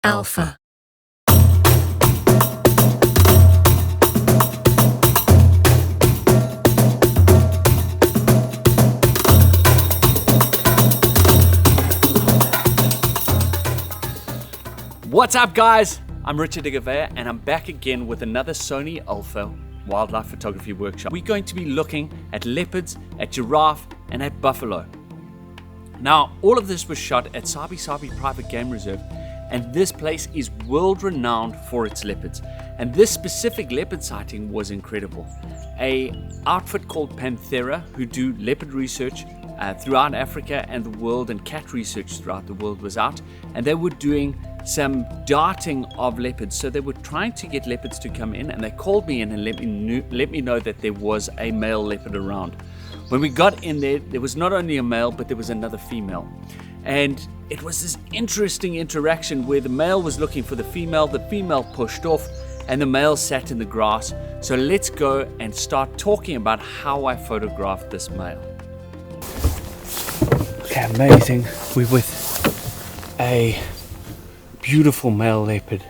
Alpha. What's up, guys? I'm Richard de Gavea, and I'm back again with another Sony Alpha wildlife photography workshop. We're going to be looking at leopards, at giraffe, and at buffalo. Now, all of this was shot at Sabi Sabi Private Game Reserve, and this place is world-renowned for its leopards. And this specific leopard sighting was incredible. An outfit called Panthera, who do leopard research throughout Africa and the world, and cat research throughout the world, was out, and they were doing some darting of leopards. So they were trying to get leopards to come in, and they called me in and let me know that there was a male leopard around. When we got in there, there was not only a male, but there was another female. And it was this interesting interaction where the male was looking for the female pushed off, and the male sat in the grass. So let's go and start talking about how I photographed this male. Okay, amazing. We're with a beautiful male leopard,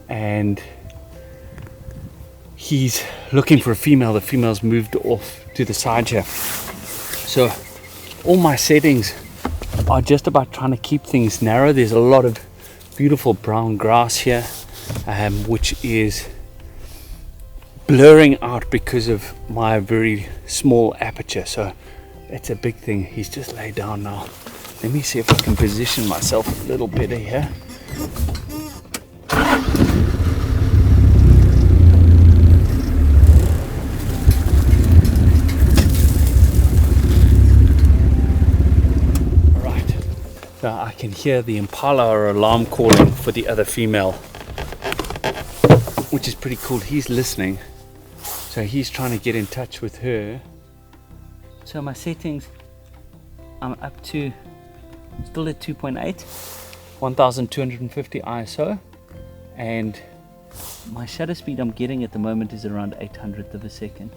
and he's looking for a female. The female's moved off to the side here. So all my settings are just about trying to keep things narrow. There's a lot of beautiful brown grass here, which is blurring out because of my very small aperture. So that's a big thing. He's just laid down now. Let me see if I can position myself a little better here. Right, so I can hear the impala or alarm calling for the other female, which is pretty cool. He's listening, so he's trying to get in touch with her. So my settings, I'm up to still at 2.8, 1250 ISO, and my shutter speed I'm getting at the moment is around 800th of a second.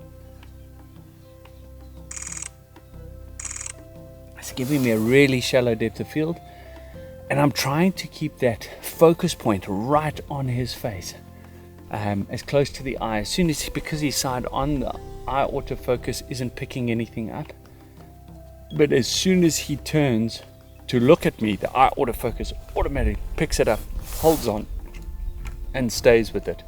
It's giving me a really shallow depth of field, and I'm trying to keep that focus point right on his face, as close to the eye. As soon as, because he's side on, the eye autofocus isn't picking anything up, but as soon as he turns to look at me, the eye autofocus automatically picks it up, holds on, and stays with it.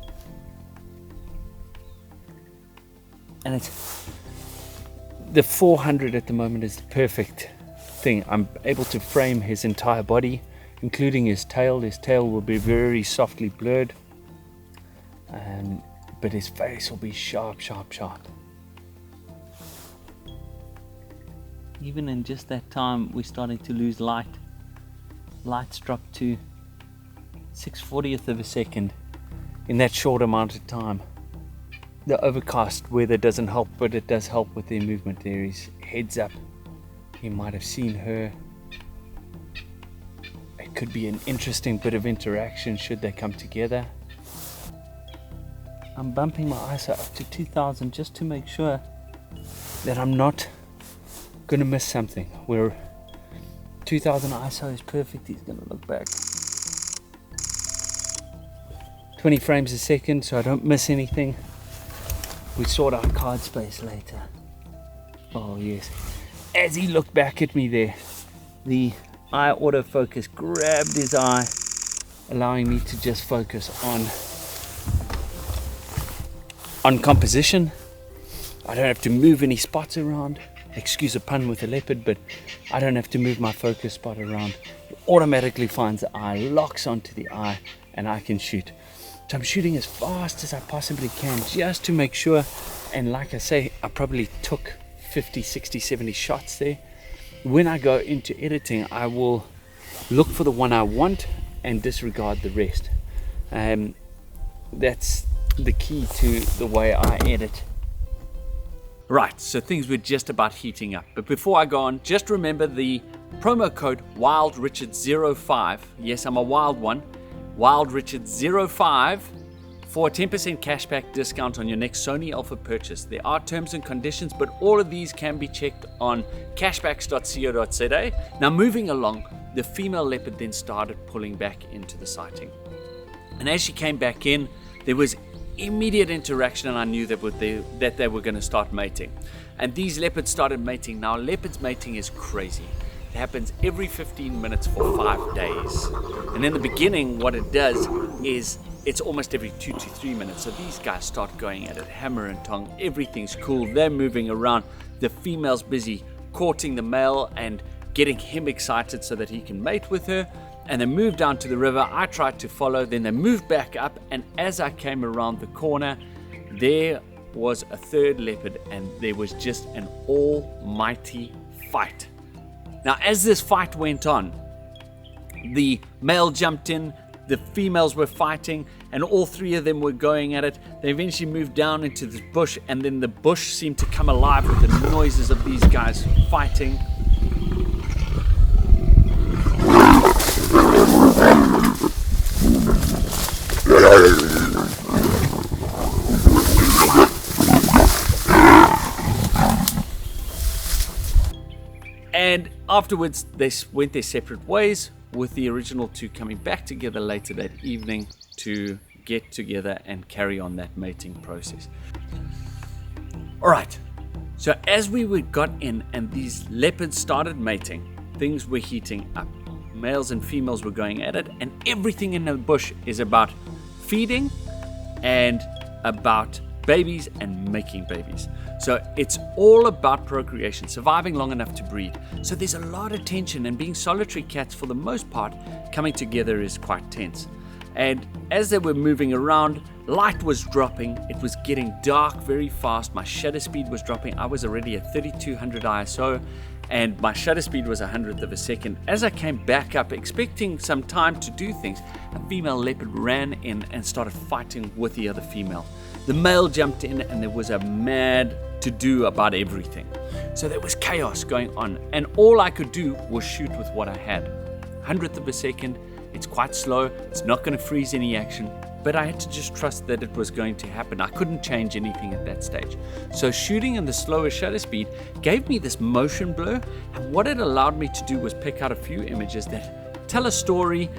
And it's the 400 at the moment is the perfect thing. I'm able to frame his entire body, including his tail. His tail will be very softly blurred, but his face will be sharp. Even in just that time, we're starting to lose light. Light's dropped to 6/40th of a second in that short amount of time. The overcast weather doesn't help, but it does help with their movement. There is heads up. He might have seen her. It could be an interesting bit of interaction should they come together. I'm bumping my ISO up to 2000 just to make sure that I'm not going to miss something. Where 2000 ISO is perfect. He's going to look back. 20 frames a second, so I don't miss anything. We sort out card space later. Oh yes. As he looked back at me there, the eye autofocus grabbed his eye, allowing me to just focus on composition. I don't have to move any spots around. Excuse a pun with a leopard, but I don't have to move my focus spot around. It automatically finds the eye, locks onto the eye, and I can shoot. So I'm shooting as fast as I possibly can just to make sure. And like I say, I probably took 50, 60, 70 shots there. When I go into editing, I will look for the one I want and disregard the rest. That's the key to the way I edit. Right, so things were just about heating up. But before I go on, just remember the promo code WildRichard05. Yes, I'm a wild one. WildRichard05 for a 10% cashback discount on your next Sony Alpha purchase. There are terms and conditions, but all of these can be checked on cashbacks.co.za. Now, moving along, the female leopard then started pulling back into the sighting. And as she came back in, there was immediate interaction, and I knew that they were going to start mating. And these leopards started mating. Now, leopards mating is crazy. It happens every 15 minutes for 5 days. And in the beginning, what it does is it's almost every 2 to 3 minutes. So these guys start going at it, hammer and tongue. Everything's cool. They're moving around. The female's busy courting the male and getting him excited so that he can mate with her. And they moved down to the river. I tried to follow. Then they moved back up. And as I came around the corner, there was a third leopard, and there was just an almighty fight. Now, as this fight went on, the male jumped in, the females were fighting, and all three of them were going at it. They eventually moved down into the bush, and then the bush seemed to come alive with the noises of these guys fighting. And afterwards, they went their separate ways, with the original two coming back together later that evening to get together and carry on that mating process. All right, so as we got in and these leopards started mating, things were heating up. Males and females were going at it, and everything in the bush is about feeding and about babies and making babies. So it's all about procreation, surviving long enough to breed. So there's a lot of tension, and being solitary cats for the most part, coming together is quite tense. And as they were moving around, light was dropping. It was getting dark very fast. My shutter speed was dropping. I was already at 3200 ISO, and my shutter speed was 100th of a second. As I came back up, expecting some time to do things, a female leopard ran in and started fighting with the other female. The male jumped in, and there was a mad to-do about everything. So there was chaos going on, and all I could do was shoot with what I had. 100th of a second, it's quite slow, it's not going to freeze any action, but I had to just trust that it was going to happen. I couldn't change anything at that stage. So shooting in the slower shutter speed gave me this motion blur, and what it allowed me to do was pick out a few images that tell a story.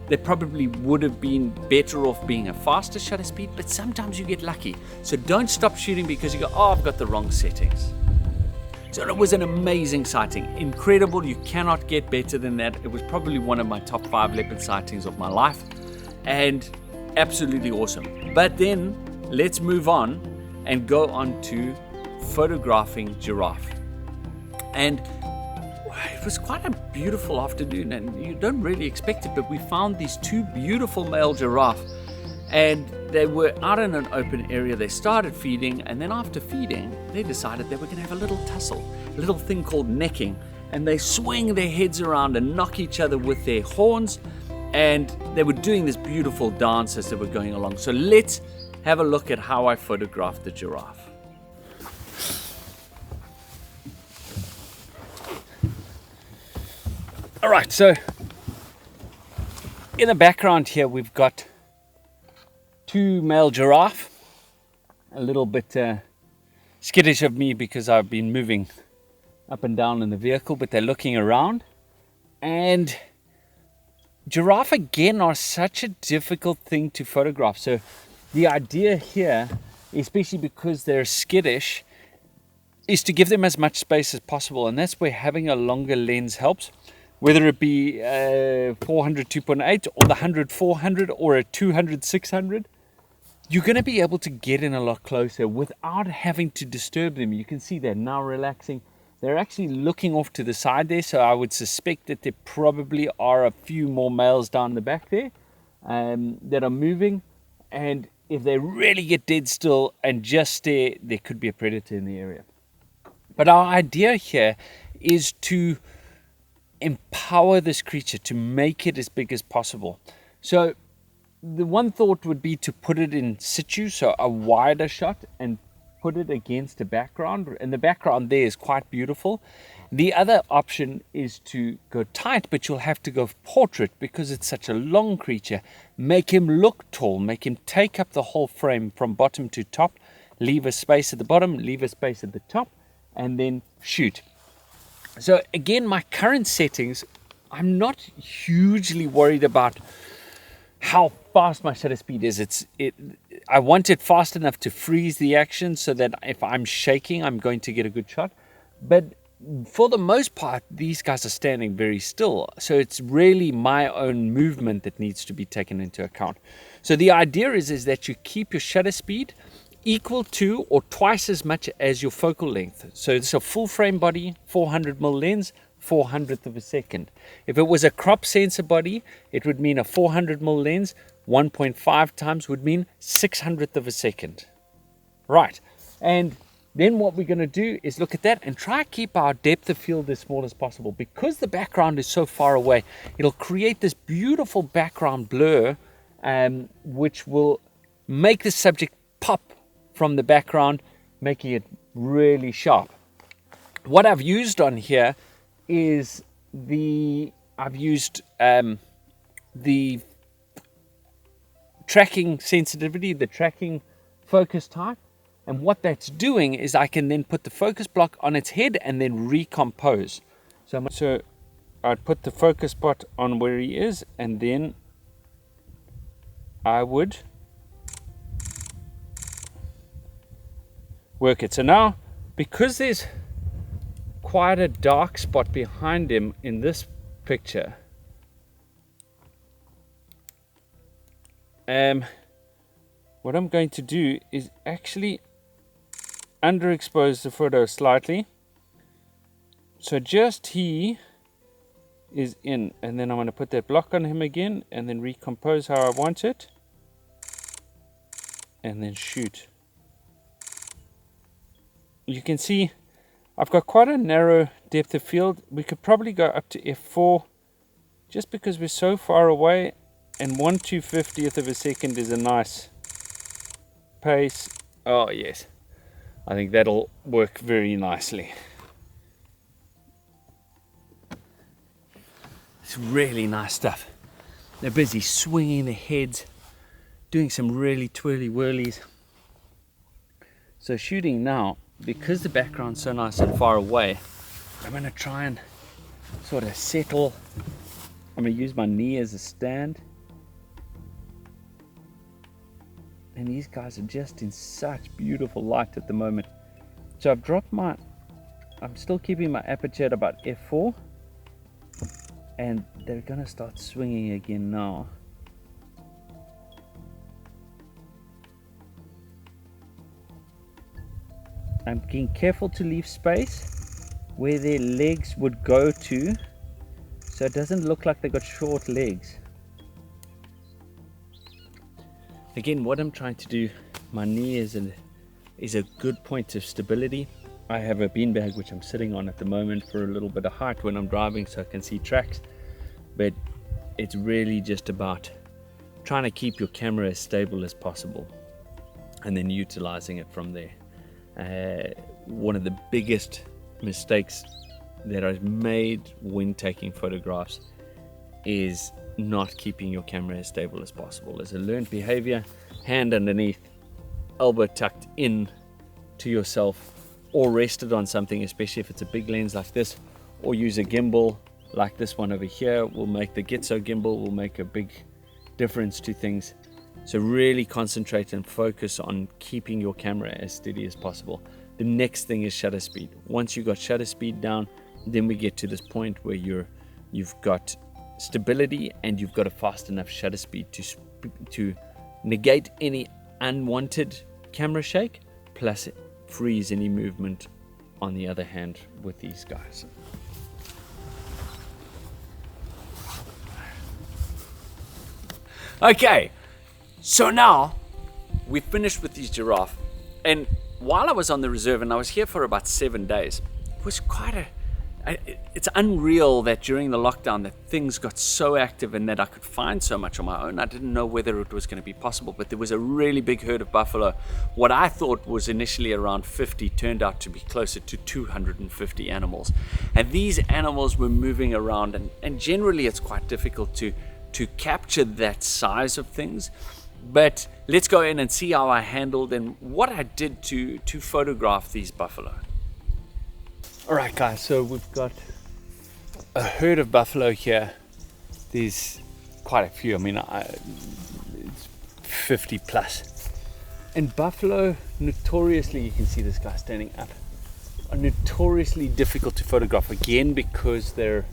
They probably would have been better off being a faster shutter speed, but sometimes you get lucky. So don't stop shooting because you go, oh, I've got the wrong settings. So it was an amazing sighting. Incredible. You cannot get better than that. It was probably one of my top 5 leopard sightings of my life, and absolutely awesome. But then let's move on and go on to photographing giraffe. And it was quite a beautiful afternoon, and you don't really expect it, but we found these 2 beautiful male giraffe, and they were out in an open area. They started feeding, and then after feeding, they decided they were going to have a little tussle, a little thing called necking, and they swing their heads around and knock each other with their horns, and they were doing this beautiful dance as they were going along. So let's have a look at how I photographed the giraffe. All right, so in the background here, we've got 2 male giraffe. A little bit skittish of me because I've been moving up and down in the vehicle, but they're looking around. And giraffe, again, are such a difficult thing to photograph. So the idea here, especially because they're skittish, is to give them as much space as possible. And that's where having a longer lens helps. Whether it be 400 2.8 or the 100 400 or a 200 600, you're going to be able to get in a lot closer without having to disturb them. You can see they're now relaxing. They're actually looking off to the side there, so I would suspect that there probably are a few more males down the back there that are moving. And if they really get dead still and just stare, there could be a predator in the area. But our idea here is to empower this creature, to make it as big as possible. So the one thought would be to put it in situ, so a wider shot, and put it against a background, and the background there is quite beautiful. The other option is to go tight, but you'll have to go portrait because it's such a long creature. Make him look tall, make him take up the whole frame from bottom to top, leave a space at the bottom, leave a space at the top, and then shoot. So again, my current settings, I'm not hugely worried about how fast my shutter speed is. I want it fast enough to freeze the action so that if I'm shaking, I'm going to get a good shot. But for the most part, these guys are standing very still. So it's really my own movement that needs to be taken into account. So the idea is that you keep your shutter speed equal to or twice as much as your focal length. So it's a full frame body, 400mm lens, 400th of a second. If it was a crop sensor body, it would mean a 400mm lens, 1.5 times would mean 600th of a second. Right, and then what we're going to do is look at that and try to keep our depth of field as small as possible. Because the background is so far away, it'll create this beautiful background blur, which will make the subject pop from the background, making it really sharp. What I've used on here is I've used the tracking sensitivity, the tracking focus type, and what that's doing is I can then put the focus block on its head and then recompose. So I'd put the focus spot on where he is, and then I would work it. So now, because there's quite a dark spot behind him in this picture, what I'm going to do is actually underexpose the photo slightly, so just he is in, and then I'm going to put that block on him again and then recompose how I want it and then shoot. You can see I've got quite a narrow depth of field. We could probably go up to f4 just because we're so far away, and 1/250th of a second is a nice pace. Oh yes, I think that'll work very nicely. It's really nice stuff. They're busy swinging their heads, doing some really twirly whirlies. So shooting now, because the background's so nice and far away, I'm going to try and sort of settle. I'm going to use my knee as a stand. And these guys are just in such beautiful light at the moment. So I've dropped I'm still keeping my aperture at about f4. And they're going to start swinging again now. I'm being careful to leave space where their legs would go to, so it doesn't look like they've got short legs. Again, what I'm trying to do, my knee is a good point of stability. I have a beanbag which I'm sitting on at the moment for a little bit of height when I'm driving so I can see tracks, but it's really just about trying to keep your camera as stable as possible and then utilizing it from there. One of the biggest mistakes that I've made when taking photographs is not keeping your camera as stable as possible. As a learned behavior, hand underneath, elbow tucked in to yourself, or rested on something, especially if it's a big lens like this, or use a gimbal like this one over here. The Gitzo gimbal will make a big difference to things. So really concentrate and focus on keeping your camera as steady as possible. The next thing is shutter speed. Once you've got shutter speed down, then we get to this point where you've got stability and you've got a fast enough shutter speed to negate any unwanted camera shake, plus freeze any movement on the other hand with these guys. Okay. So now we finished with these giraffe, and while I was on the reserve, and I was here for about 7 days, it was quite It's unreal that during the lockdown that things got so active and that I could find so much on my own. I didn't know whether it was going to be possible, but there was a really big herd of buffalo. What I thought was initially around 50 turned out to be closer to 250 animals. And these animals were moving around, and generally it's quite difficult to capture that size of things. But let's go in and see how I handled and what I did to photograph these buffalo. Alright guys, so we've got a herd of buffalo here. There's quite a few, I mean it's 50 plus. And buffalo, notoriously, you can see this guy standing up, are notoriously difficult to photograph, again because they're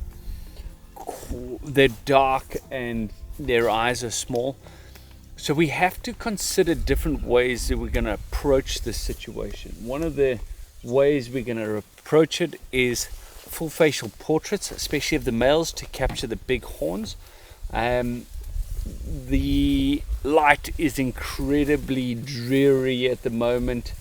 dark and their eyes are small. So we have to consider different ways that we're going to approach this situation. One of the ways we're going to approach it is full facial portraits, especially of the males, to capture the big horns. The light is incredibly dreary at the moment,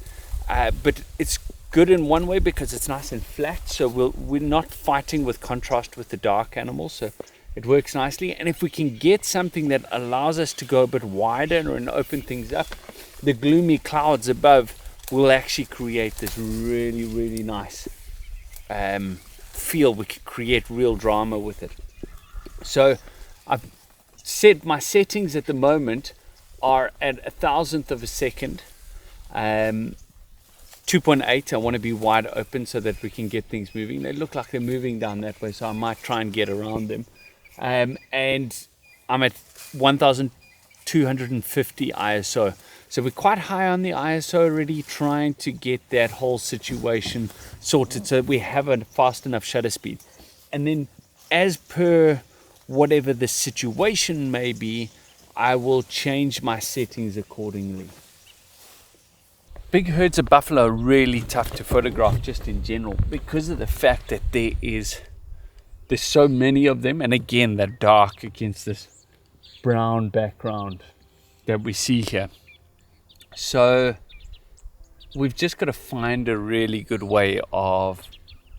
but it's good in one way because it's nice and flat, so we're not fighting with contrast with the dark animals, so it works nicely. And if we can get something that allows us to go a bit wider and open things up, the gloomy clouds above will actually create this really, really nice feel. We can create real drama with it. So I've said my settings at the moment are at 1,000th of a second, 2.8. I want to be wide open so that we can get things moving. They look like they're moving down that way, so I might try and get around them. And I'm at 1250 ISO. So we're quite high on the ISO already, trying to get that whole situation sorted so we have a fast enough shutter speed. And then as per whatever the situation may be, I will change my settings accordingly. Big herds of buffalo are really tough to photograph just in general because of the fact that there's so many of them, and again they're dark against this brown background that we see here. So we've just got to find a really good way of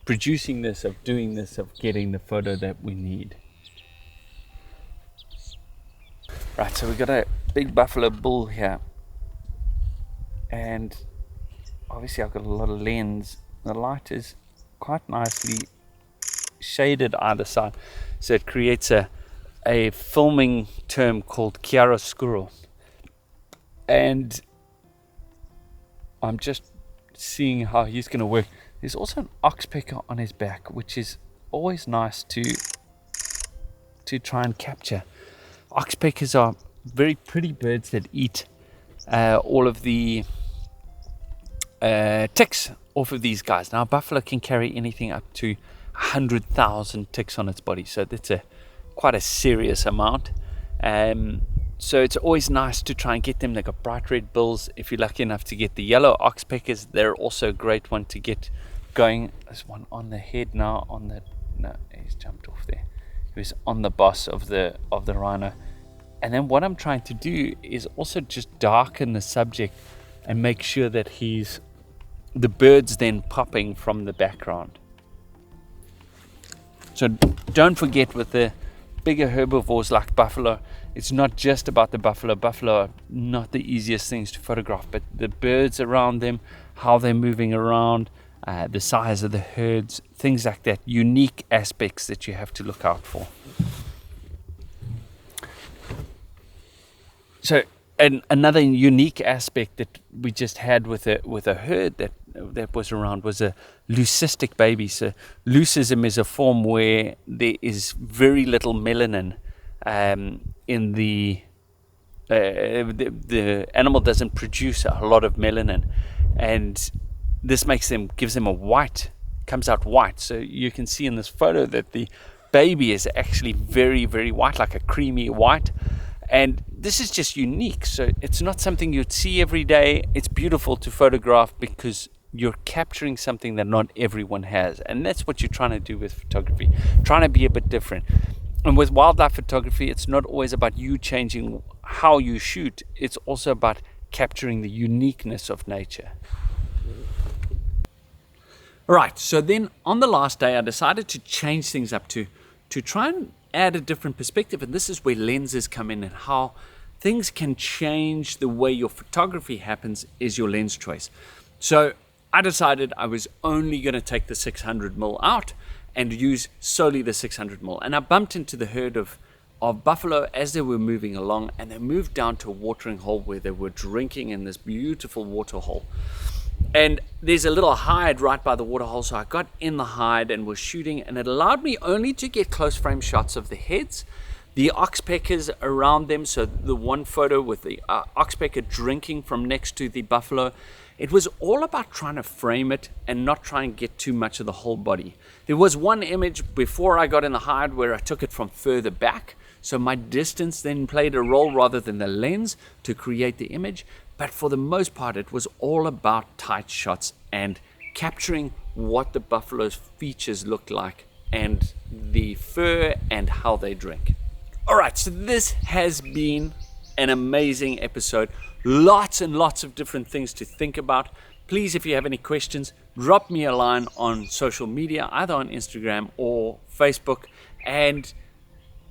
producing this, of doing this, of getting the photo that we need. Right, so we've got a big buffalo bull here, and obviously I've got a lot of lens. The light is quite nicely shaded either side, so it creates a filming term called chiaroscuro. And I'm just seeing how he's going to work. There's also an oxpecker on his back, which is always nice to try and capture. Oxpeckers are very pretty birds that eat all of the ticks off of these guys. Now, a buffalo can carry anything up to 100,000 ticks on its body, so that's quite a serious amount. So it's always nice to try and get them. They've got bright red bills. If you're lucky enough to get the yellow oxpeckers, they're also a great one to get going. There's one on the head now. No, he's jumped off there. He was on the boss of the rhino. And then what I'm trying to do is also just darken the subject and make sure that the bird's then popping from the background. So don't forget, with the bigger herbivores like buffalo, it's not just about the buffalo. Buffalo are not the easiest things to photograph, but the birds around them, how they're moving around, the size of the herds, things like that, unique aspects that you have to look out for. So, and another unique aspect that we just had with a herd that was around was a Leucistic Baby. So leucism is a form where there is very little melanin in the animal doesn't produce a lot of melanin, and this gives them comes out white. So you can see in this photo that the baby is actually very, very white, like a creamy white. And this is just unique. So it's not something you'd see every day. It's beautiful to photograph because you're capturing something that not everyone has. And that's what you're trying to do with photography, trying to be a bit different. And with wildlife photography, it's not always about you changing how you shoot. It's also about capturing the uniqueness of nature. All right, so then on the last day, I decided to change things up to try and add a different perspective. And this is where lenses come in, and how things can change the way your photography happens is your lens choice. So I decided I was only going to take the 600mm out and use solely the 600mm. And I bumped into the herd of buffalo as they were moving along, and they moved down to a watering hole where they were drinking in this beautiful water hole. And there's a little hide right by the water hole, so I got in the hide and was shooting, and it allowed me only to get close frame shots of the heads, the oxpeckers around them. So the one photo with the oxpecker drinking from next to the buffalo, it was all about trying to frame it and not try and get too much of the whole body. There was one image before I got in the hide where I took it from further back, so my distance then played a role rather than the lens to create the image. But for the most part, it was all about tight shots and capturing what the buffalo's features looked like and the fur and how they drink. All right, so this has been an amazing episode. Lots and lots of different things to think about. Please, if you have any questions, drop me a line on social media, either on Instagram or Facebook, and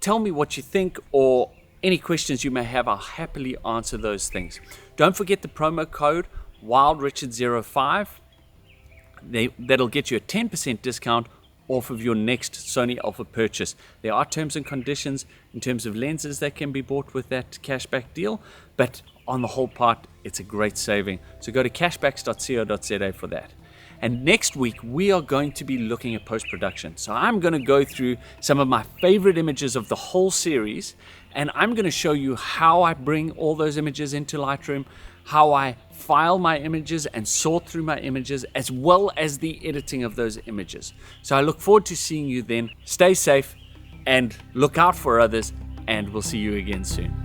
tell me what you think, or any questions you may have. I'll happily answer those things. Don't forget the promo code WildRichard05. That'll get you a 10% discount off of your next Sony Alpha purchase. There are terms and conditions in terms of lenses that can be bought with that cashback deal, but on the whole part, it's a great saving. So go to cashbacks.co.za for that. And next week, we are going to be looking at post-production. So I'm going to go through some of my favorite images of the whole series, and I'm going to show you how I bring all those images into Lightroom, how I file my images and sort through my images, as well as the editing of those images. So I look forward to seeing you then. Stay safe and look out for others, and we'll see you again soon.